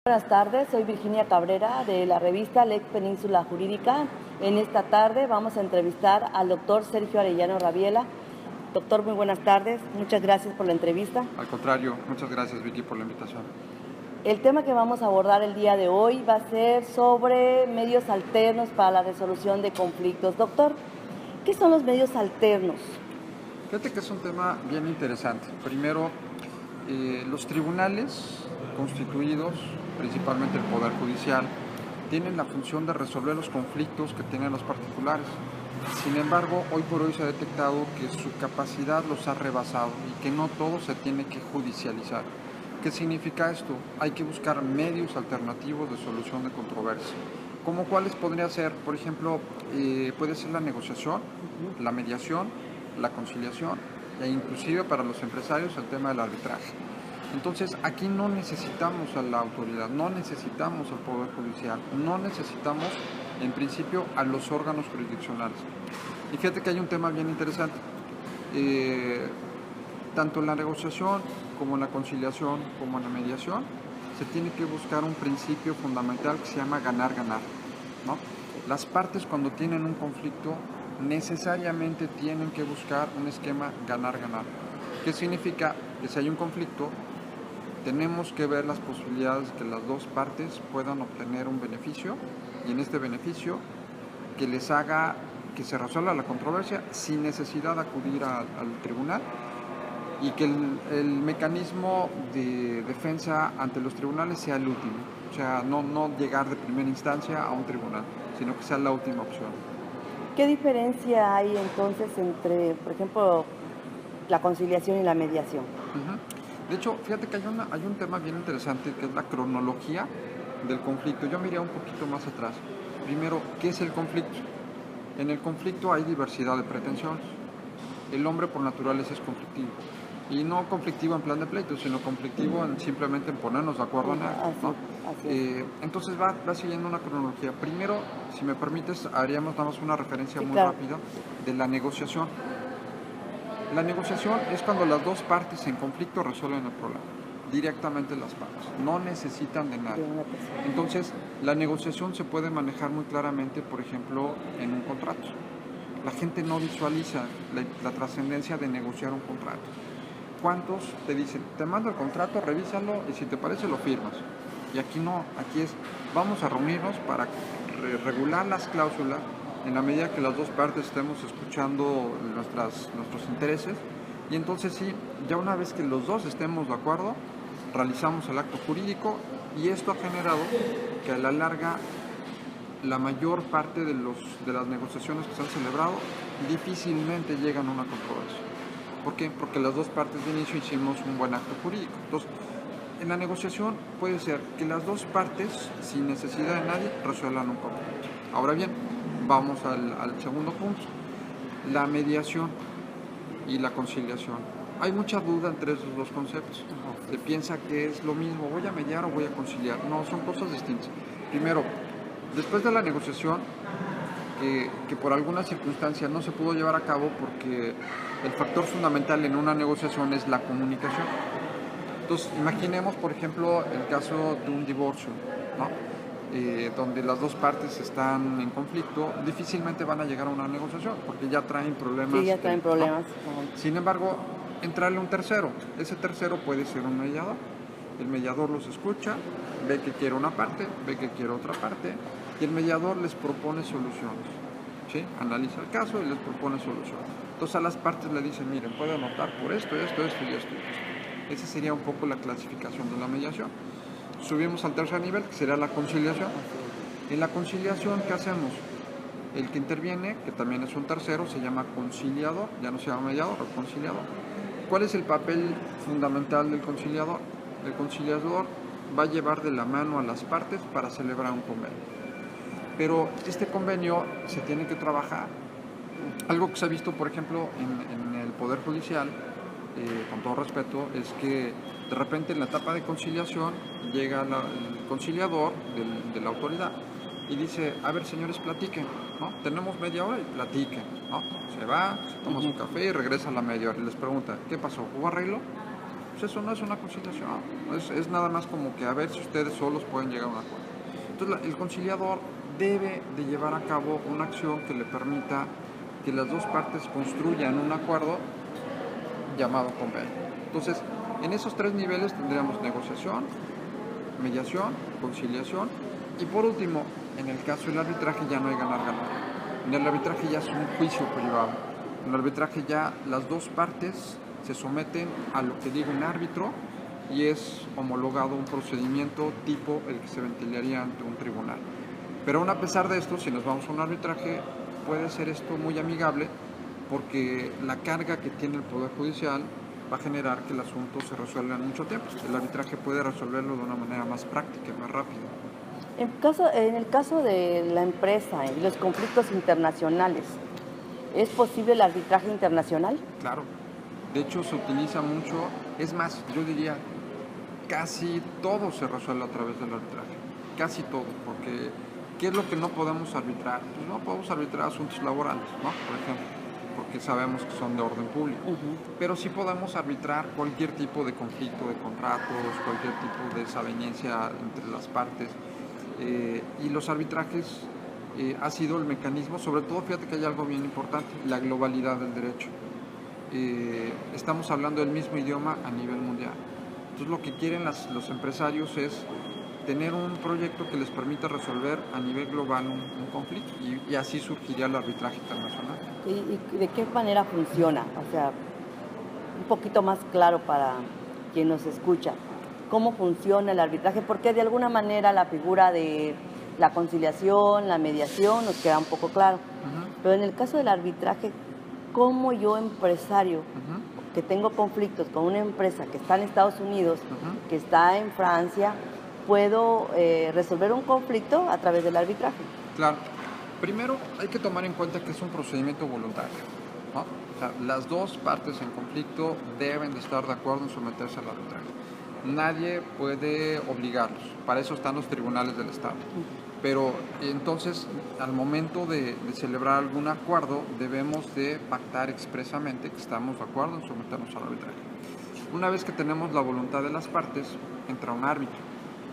Buenas tardes, soy Virginia Cabrera de la revista Lex Península Jurídica. En esta tarde vamos a entrevistar al doctor Sergio Arellano Rabiela. Doctor, muy buenas tardes, muchas gracias por la entrevista. Al contrario, muchas gracias Vicky por la invitación. El tema que vamos a abordar el día de hoy va a ser sobre medios alternos para la resolución de conflictos. Doctor, ¿qué son los medios alternos? Fíjate que es un tema bien interesante. Primero, los tribunales constituidos, principalmente el Poder Judicial, tienen la función de resolver los conflictos que tienen los particulares. Sin embargo, hoy por hoy se ha detectado que su capacidad los ha rebasado y que no todo se tiene que judicializar. ¿Qué significa esto? Hay que buscar medios alternativos de solución de controversia. ¿Cómo cuáles podría ser? Por ejemplo, puede ser la negociación, la mediación, la conciliación e inclusive para los empresarios el tema del arbitraje. Entonces, aquí no necesitamos a la autoridad, no necesitamos al Poder Judicial, no necesitamos, en principio, a los órganos jurisdiccionales. Y fíjate que hay un tema bien interesante. Tanto en la negociación, como en la conciliación, como en la mediación, se tiene que buscar un principio fundamental que se llama ganar-ganar, ¿no? Las partes, cuando tienen un conflicto, necesariamente tienen que buscar un esquema ganar-ganar. ¿Qué significa? Que si hay un conflicto, tenemos que ver las posibilidades de que las dos partes puedan obtener un beneficio, y en este beneficio que les haga que se resuelva la controversia sin necesidad de acudir al tribunal, y que el mecanismo de defensa ante los tribunales sea el último. O sea, no llegar de primera instancia a un tribunal, sino que sea la última opción. ¿Qué diferencia hay entonces entre, por ejemplo, la conciliación y la mediación? De hecho, fíjate que hay un tema bien interesante que es la cronología del conflicto. Yo me iría un poquito más atrás. Primero, ¿qué es el conflicto? En el conflicto hay diversidad de pretensiones. El hombre por naturaleza es conflictivo. Y no conflictivo en plan de pleito, sino conflictivo en simplemente en ponernos de acuerdo en algo, ¿no? Entonces va siguiendo una cronología. Primero, si me permites, haríamos nada más una referencia muy rápida de la negociación. La negociación es cuando las dos partes en conflicto resuelven el problema, directamente las partes, no necesitan de nadie. Entonces, la negociación se puede manejar muy claramente, por ejemplo, en un contrato. La gente no visualiza la trascendencia de negociar un contrato. ¿Cuántos te dicen, te mando el contrato, revísalo y si te parece lo firmas? Y aquí no, aquí es, vamos a reunirnos para regular las cláusulas en la medida que las dos partes estemos escuchando nuestros intereses, y entonces sí, ya una vez que los dos estemos de acuerdo, realizamos el acto jurídico, y esto ha generado que a la larga la mayor parte de las negociaciones que se han celebrado difícilmente llegan a una controversia. ¿Por qué? Porque las dos partes de inicio hicimos un buen acto jurídico. Entonces, en la negociación puede ser que las dos partes, sin necesidad de nadie, resuelvan un conflicto. Ahora bien, vamos al segundo punto, la mediación y la conciliación. Hay mucha duda entre esos dos conceptos. Se piensa que es lo mismo, voy a mediar o voy a conciliar. No, son cosas distintas. Primero, después de la negociación, que por alguna circunstancia no se pudo llevar a cabo porque el factor fundamental en una negociación es la comunicación. Entonces, imaginemos, por ejemplo, el caso de un divorcio, ¿no? Donde las dos partes están en conflicto, difícilmente van a llegar a una negociación porque ya traen problemas. Sí, ya traen problemas. ¿No? Sin embargo, entrarle un tercero. Ese tercero puede ser un mediador. El mediador los escucha, ve que quiere una parte, ve que quiere otra parte, y el mediador les propone soluciones. ¿Sí? Analiza el caso y les propone soluciones. Entonces a las partes le dicen, miren, pueden optar por esto y esto y esto. Esa sería un poco la clasificación de la mediación. Subimos al tercer nivel, que sería la conciliación. En la conciliación, ¿qué hacemos? El que interviene, que también es un tercero, se llama conciliador, ya no se llama mediador, es conciliador. ¿Cuál es el papel fundamental del conciliador? El conciliador va a llevar de la mano a las partes para celebrar un convenio. Pero este convenio se tiene que trabajar. Algo que se ha visto, por ejemplo, en el Poder Judicial, con todo respeto, es que de repente en la etapa de conciliación llega el conciliador de la autoridad y dice, a ver señores, platiquen, ¿no? Tenemos media hora y platiquen, ¿no? Se va, se toma su café y regresa a la media hora y les pregunta, ¿qué pasó? ¿Hubo arreglo? Pues eso no es una conciliación, es nada más como que a ver si ustedes solos pueden llegar a un acuerdo. Entonces el conciliador debe de llevar a cabo una acción que le permita que las dos partes construyan un acuerdo llamado convenio. Entonces, en esos tres niveles tendríamos negociación, mediación, conciliación y por último, en el caso del arbitraje ya no hay ganar-ganar. En el arbitraje ya es un juicio privado. En el arbitraje ya las dos partes se someten a lo que diga un árbitro y es homologado un procedimiento tipo el que se ventilaría ante un tribunal. Pero aún a pesar de esto, si nos vamos a un arbitraje, puede ser esto muy amigable porque la carga que tiene el Poder Judicial va a generar que el asunto se resuelva en mucho tiempo. El arbitraje puede resolverlo de una manera más práctica, más rápida. En el caso de la empresa y los conflictos internacionales, ¿es posible el arbitraje internacional? Claro. De hecho, se utiliza mucho. Es más, yo diría, casi todo se resuelve a través del arbitraje. Casi todo. Porque, ¿qué es lo que no podemos arbitrar? Pues no podemos arbitrar asuntos laborales, ¿no? Por ejemplo, porque sabemos que son de orden público. Pero sí podemos arbitrar cualquier tipo de conflicto de contratos, cualquier tipo de desaveniencia entre las partes. Y los arbitrajes ha sido el mecanismo, sobre todo, fíjate que hay algo bien importante, la globalidad del derecho. Estamos hablando del mismo idioma a nivel mundial. Entonces lo que quieren los empresarios es tener un proyecto que les permita resolver a nivel global un conflicto y así surgiría el arbitraje internacional. ¿Y de qué manera funciona? O sea, un poquito más claro para quien nos escucha. ¿Cómo funciona el arbitraje? Porque de alguna manera la figura de la conciliación, la mediación nos queda un poco claro. Pero en el caso del arbitraje, ¿cómo yo, empresario, que tengo conflictos con una empresa que está en Estados Unidos, que está en Francia, puedo resolver un conflicto a través del arbitraje? Claro. Primero hay que tomar en cuenta que es un procedimiento voluntario, ¿no? O sea, las dos partes en conflicto deben de estar de acuerdo en someterse al arbitraje. Nadie puede obligarlos, para eso están los tribunales del Estado. Pero entonces, al momento de celebrar algún acuerdo, debemos de pactar expresamente que estamos de acuerdo en someternos al arbitraje. Una vez que tenemos la voluntad de las partes, entra un árbitro.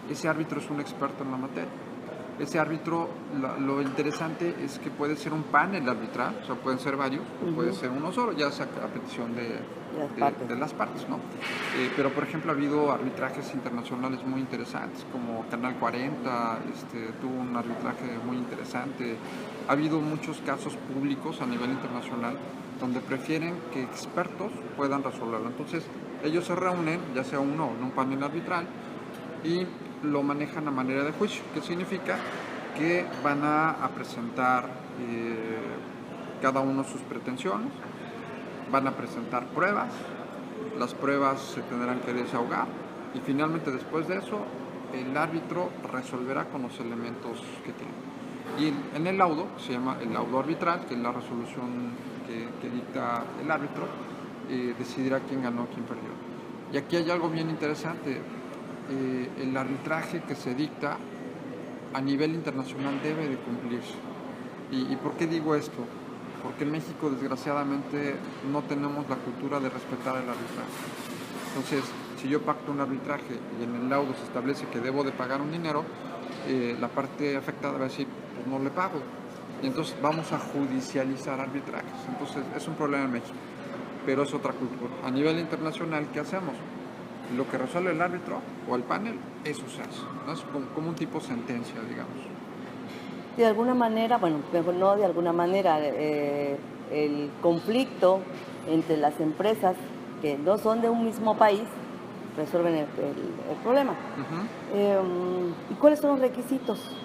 Ese árbitro es un experto en la materia. Ese árbitro, lo interesante es que puede ser un panel arbitral, o sea, pueden ser varios, o puede ser uno solo, ya sea a petición de las partes, ¿no? Pero, por ejemplo, ha habido arbitrajes internacionales muy interesantes, como Canal 40, tuvo un arbitraje muy interesante. Ha habido muchos casos públicos a nivel internacional donde prefieren que expertos puedan resolverlo. Entonces, ellos se reúnen, ya sea uno o en un panel arbitral, y lo manejan a manera de juicio, que significa que van a presentar cada uno sus pretensiones, van a presentar pruebas, las pruebas se tendrán que desahogar y finalmente después de eso el árbitro resolverá con los elementos que tiene. Y en el laudo, se llama el laudo arbitral, que es la resolución que dicta el árbitro, decidirá quién ganó, quién perdió. Y aquí hay algo bien interesante. El arbitraje que se dicta a nivel internacional debe de cumplirse. ¿Y por qué digo esto? Porque en México, desgraciadamente, no tenemos la cultura de respetar el arbitraje. Entonces, si yo pacto un arbitraje y en el laudo se establece que debo de pagar un dinero, la parte afectada va a decir, pues no le pago. Y entonces vamos a judicializar arbitrajes. Entonces, es un problema en México, pero es otra cultura. A nivel internacional, ¿qué hacemos? Lo que resuelve el árbitro o el panel, eso se hace, ¿no? Es como un tipo sentencia, digamos. De alguna manera, bueno, mejor no de alguna manera, el conflicto entre las empresas que no son de un mismo país resuelven el problema. ¿Y cuáles son los requisitos?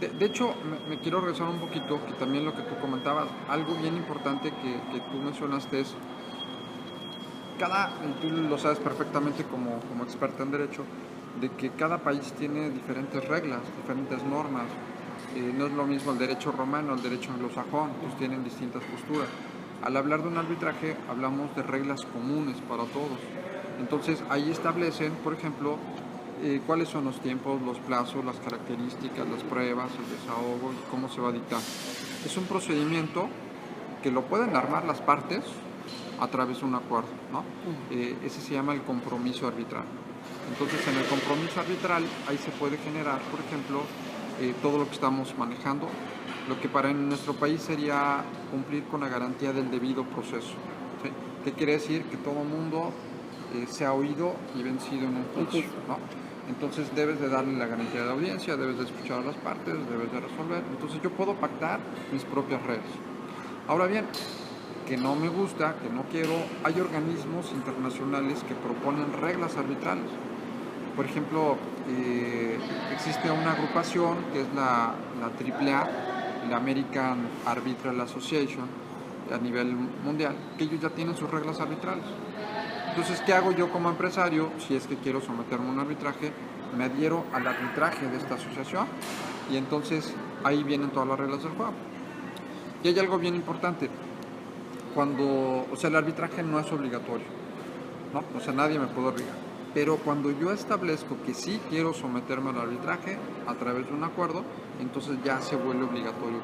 De hecho, me quiero regresar un poquito, que también lo que tú comentabas, algo bien importante que tú mencionaste es, tú lo sabes perfectamente como experta en derecho, de que cada país tiene diferentes reglas, diferentes normas. No es lo mismo el derecho romano, el derecho anglosajón, pues tienen distintas posturas. Al hablar de un arbitraje, hablamos de reglas comunes para todos. Entonces, ahí establecen, por ejemplo, cuáles son los tiempos, los plazos, las características, las pruebas, el desahogo y cómo se va a dictar. Es un procedimiento que lo pueden armar las partes a través de un acuerdo, ¿no? Ese se llama el compromiso arbitral. Entonces, en el compromiso arbitral, ahí se puede generar, por ejemplo, todo lo que estamos manejando, lo que para en nuestro país sería cumplir con la garantía del debido proceso. ¿Sí? ¿Qué quiere decir? Que todo mundo sea oído y vencido en un juicio, ¿no? Entonces debes de darle la garantía de la audiencia, debes de escuchar a las partes, debes de resolver. Entonces yo puedo pactar mis propias reglas. Ahora bien, que no me gusta, que no quiero, hay organismos internacionales que proponen reglas arbitrales. Por ejemplo, existe una agrupación que es la AAA, la American Arbitral Association, a nivel mundial, que ellos ya tienen sus reglas arbitrales. Entonces, ¿qué hago yo como empresario? Si es que quiero someterme a un arbitraje, me adhiero al arbitraje de esta asociación y entonces ahí vienen todas las reglas del juego. Y hay algo bien importante, el arbitraje no es obligatorio, ¿no? O sea, nadie me puede obligar. Pero cuando yo establezco que sí quiero someterme al arbitraje a través de un acuerdo, entonces ya se vuelve obligatorio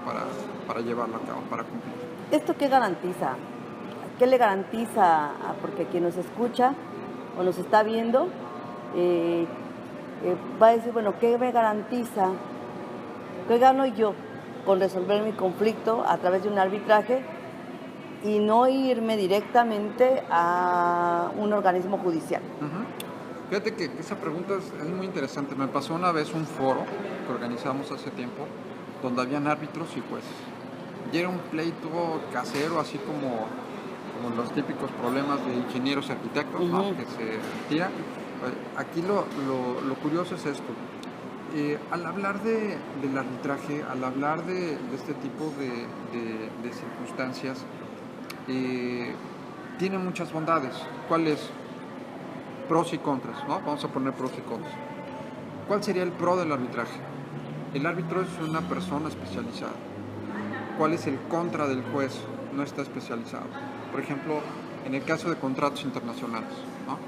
para llevarlo a cabo, para cumplir. ¿Esto qué garantiza? ¿Qué le garantiza? Porque quien nos escucha o nos está viendo va a decir, bueno, ¿qué me garantiza? ¿Qué gano yo con resolver mi conflicto a través de un arbitraje y no irme directamente a un organismo judicial? Fíjate que esa pregunta es muy interesante. Me pasó una vez un foro que organizamos hace tiempo donde habían árbitros y jueces. Y era un pleito casero, así como los típicos problemas de ingenieros y arquitectos, ¿no? Que se tiran. Aquí lo curioso es esto. Al hablar del arbitraje, al hablar de este tipo de circunstancias, tiene muchas bondades. ¿Cuáles? Pros y contras, ¿no? Vamos a poner pros y contras. ¿Cuál sería el pro del arbitraje? El árbitro es una persona especializada. ¿Cuál es el contra del juez? No está especializado. Por ejemplo, en el caso de contratos internacionales, ¿no?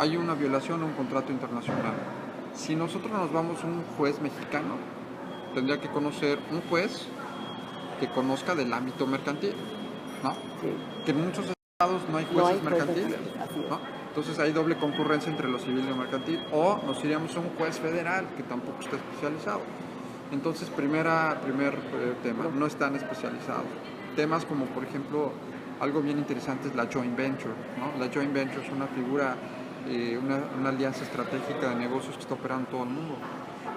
Hay una violación a un contrato internacional. Si nosotros nos vamos a un juez mexicano, tendría que conocer un juez que conozca del ámbito mercantil, ¿no? Sí. Que en muchos estados no hay jueces mercantiles, ¿no? Entonces hay doble concurrencia entre lo civil y lo mercantil. O nos iríamos a un juez federal que tampoco está especializado. Entonces, primer tema, no están especializados. Temas como, por ejemplo, algo bien interesante es la joint venture, ¿no? La joint venture es una figura, una alianza estratégica de negocios que está operando en todo el mundo.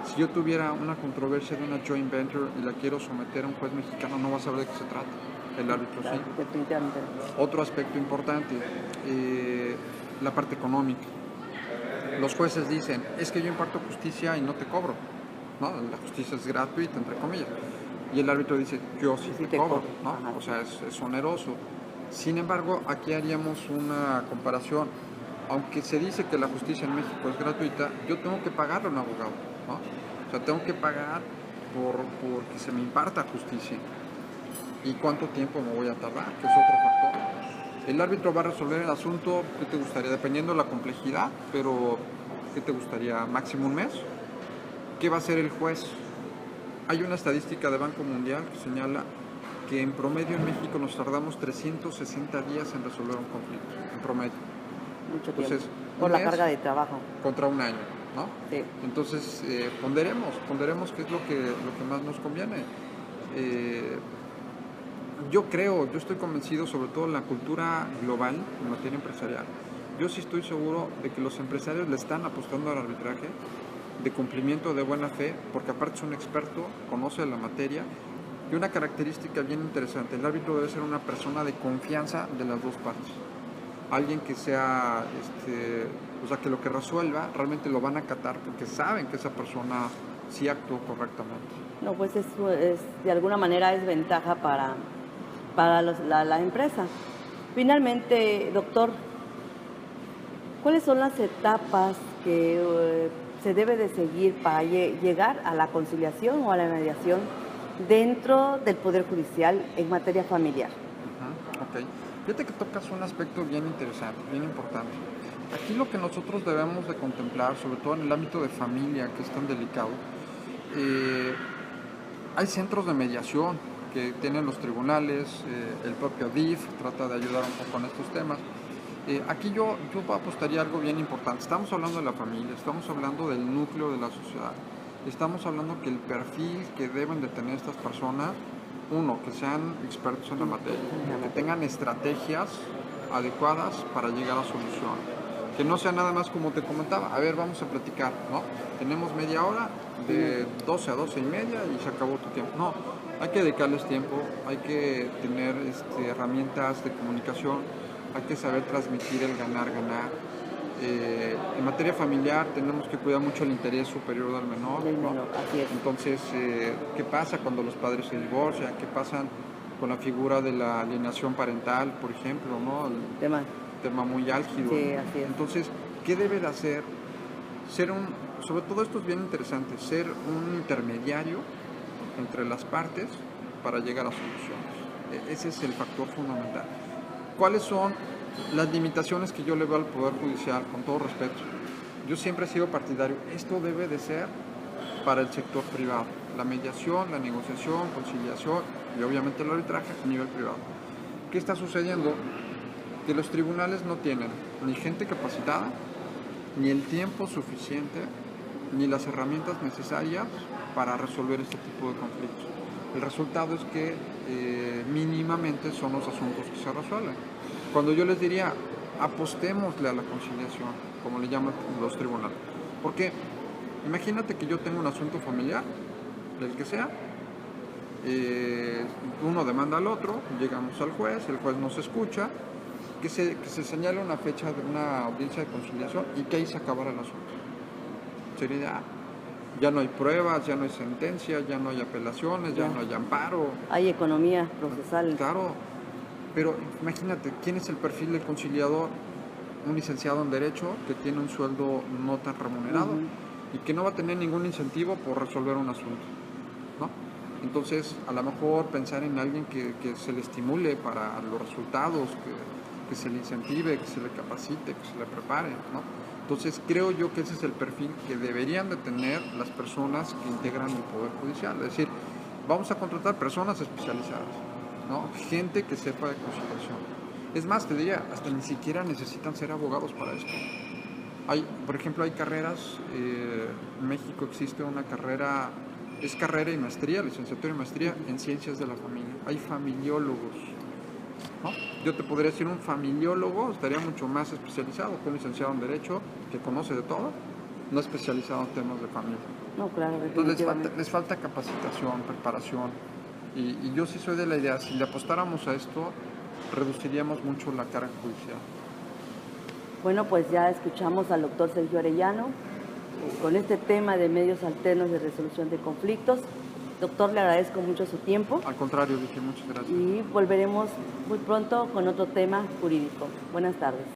Si yo tuviera una controversia de una joint venture y la quiero someter a un juez mexicano, no va a saber de qué se trata. El árbitro sí. Definitivamente. Otro aspecto importante, la parte económica. Los jueces dicen, es que yo imparto justicia y no te cobro, ¿no? La justicia es gratuita, entre comillas. Y el árbitro dice, yo sí te cobro, ¿no? Ajá. O sea, es oneroso. Sin embargo, aquí haríamos una comparación. Aunque se dice que la justicia en México es gratuita, yo tengo que pagarle a un abogado, ¿no? O sea, tengo que pagar por que se me imparta justicia. ¿Y cuánto tiempo me voy a tardar? Que es otro factor. El árbitro va a resolver el asunto, ¿qué te gustaría? Dependiendo de la complejidad, pero ¿qué te gustaría? ¿Máximo un mes? ¿Qué va a hacer el juez? Hay una estadística de Banco Mundial que señala que en promedio en México nos tardamos 360 días en resolver un conflicto, en promedio. Mucho tiempo. Entonces, por la carga de trabajo. Contra un año, ¿no? Sí. Entonces, ponderemos qué es lo que más nos conviene. Yo estoy convencido, sobre todo en la cultura global, en materia empresarial, yo sí estoy seguro de que los empresarios le están apostando al arbitraje de cumplimiento de buena fe, porque aparte es un experto, conoce la materia, y una característica bien interesante, el árbitro debe ser una persona de confianza de las dos partes. Alguien que sea, que lo que resuelva realmente lo van a acatar porque saben que esa persona sí actuó correctamente. No, pues de alguna manera es ventaja para la empresa. Finalmente, doctor, ¿cuáles son las etapas que se debe de seguir para llegar a la conciliación o a la mediación dentro del Poder Judicial en materia familiar? Ok. Fíjate que tocas un aspecto bien interesante, bien importante. Aquí lo que nosotros debemos de contemplar, sobre todo en el ámbito de familia, que es tan delicado, hay centros de mediación, que tienen los tribunales, el propio DIF trata de ayudar un poco en estos temas. Aquí yo apostaría algo bien importante. Estamos hablando de la familia, estamos hablando del núcleo de la sociedad, estamos hablando que el perfil que deben de tener estas personas, uno, que sean expertos en la materia, que tengan estrategias adecuadas para llegar a solución, que no sea nada más como te comentaba, a ver, vamos a platicar, ¿no? Tenemos media hora, de 12 a 12 y media y se acabó tu tiempo. No, hay que dedicarles tiempo, hay que tener herramientas de comunicación, hay que saber transmitir el ganar-ganar. En materia familiar tenemos que cuidar mucho el interés superior del menor, ¿no? Así es. Entonces, ¿qué pasa cuando los padres se divorcian? ¿Qué pasa con la figura de la alienación parental, por ejemplo, ¿no? Tema muy álgido. Sí, así es. Entonces, ¿qué debe de hacer? Sobre todo esto es bien interesante, ser un intermediario entre las partes para llegar a soluciones. Ese es el factor fundamental. ¿Cuáles son las limitaciones que yo le veo al Poder Judicial, con todo respeto? Yo siempre he sido partidario, esto debe de ser para el sector privado, la mediación, la negociación, conciliación y obviamente el arbitraje a nivel privado. ¿Qué está sucediendo? Que los tribunales no tienen ni gente capacitada, ni el tiempo suficiente, ni las herramientas necesarias para resolver este tipo de conflictos. El resultado es que mínimamente son los asuntos que se resuelven. Cuando yo les diría, apostémosle a la conciliación, como le llaman los tribunales. Porque imagínate que yo tengo un asunto familiar, del que sea, uno demanda al otro, llegamos al juez, el juez nos escucha, que se señale una fecha de una audiencia de conciliación y que ahí se acabara el asunto. Sería, ya no hay pruebas, ya no hay sentencia, ya no hay apelaciones, ya no hay amparo. Hay economía procesal. Claro, pero imagínate, ¿quién es el perfil del conciliador? Un licenciado en Derecho que tiene un sueldo no tan remunerado y que no va a tener ningún incentivo por resolver un asunto, ¿no? Entonces, a lo mejor pensar en alguien que se le estimule para los resultados, que se le incentive, que se le capacite, que se le prepare, ¿no? Entonces, creo yo que ese es el perfil que deberían de tener las personas que integran el Poder Judicial. Es decir, vamos a contratar personas especializadas, ¿no? Gente que sepa de conciliación. Es más, te diría, hasta ni siquiera necesitan ser abogados para esto. Por ejemplo, hay carreras, en México existe una carrera, es carrera y maestría, licenciatura y maestría en ciencias de la familia. Hay familiólogos, ¿no? Yo te podría decir, un familiólogo estaría mucho más especializado que un licenciado en Derecho que conoce de todo, no especializado en temas de familia. No, claro, entonces les falta capacitación, preparación, y yo sí soy de la idea, si le apostáramos a esto, reduciríamos mucho la carga judicial. Bueno, pues ya escuchamos al doctor Sergio Arellano con este tema de medios alternos de resolución de conflictos. Doctor, le agradezco mucho su tiempo. Al contrario, Vicky, muchas gracias. Y volveremos muy pronto con otro tema jurídico. Buenas tardes.